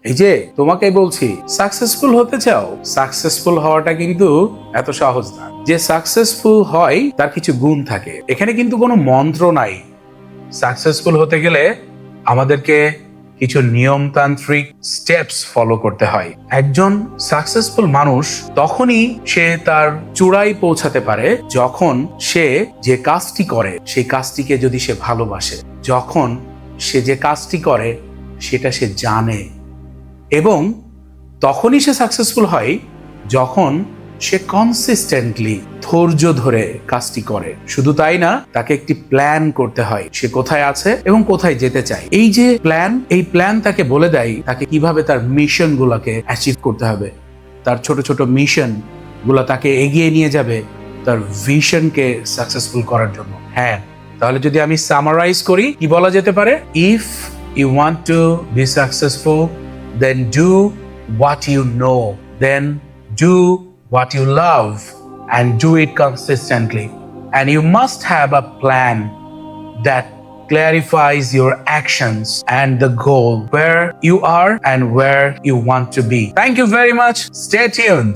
এই যে তোমাকে বলছি, সাকসেসফুল হতে চাও, সাকসেসফুল হওয়াটা কিন্তু এত সহজ না। যে সাকসেসফুল হয় তার কিছু গুণ থাকে, এখানে কিন্তু কোনো মন্ত্র নাই। সাকসেসফুল হতে গেলে আমাদেরকে কিছু নিয়মতান্ত্রিক স্টেপস ফলো করতে হয়। একজন সাকসেসফুল মানুষ তখনই সে তার চূড়ায় পৌঁছাতে পারে যখন সে যে কাজটি করে সেই কাজটিকে যদি সে ভালোবাসে, যখন সে যে কাজটি করে সেটা সে জানে, এবং তখনই সে সাকসেসফুল হয় যখন সে কনসিস্টেন্টলি ধৈর্য ধরে কাজটি করে। শুধু তাই না, তাকে একটি প্ল্যান করতে হয়, সে কোথায় আছে এবং কোথায় যেতে চায়। এই যে প্ল্যান, এই প্ল্যান তাকে বলে দেয় তাকে কিভাবে তার মিশন গুলাকে অ্যাচিভ করতে হবে। তার ছোট ছোট মিশন গুলা তাকে এগিয়ে নিয়ে যাবে তার ভিশনকে সাকসেসফুল করার জন্য। হ্যাঁ, তাহলে যদি আমি সামারাইজ করি, কি বলা যেতে পারে? If you want to be successful, then do what you know, then do what you love, and do it consistently. And you must have a plan that clarifies your actions and the goal, where you are and where you want to be. Thank you very much. Stay tuned.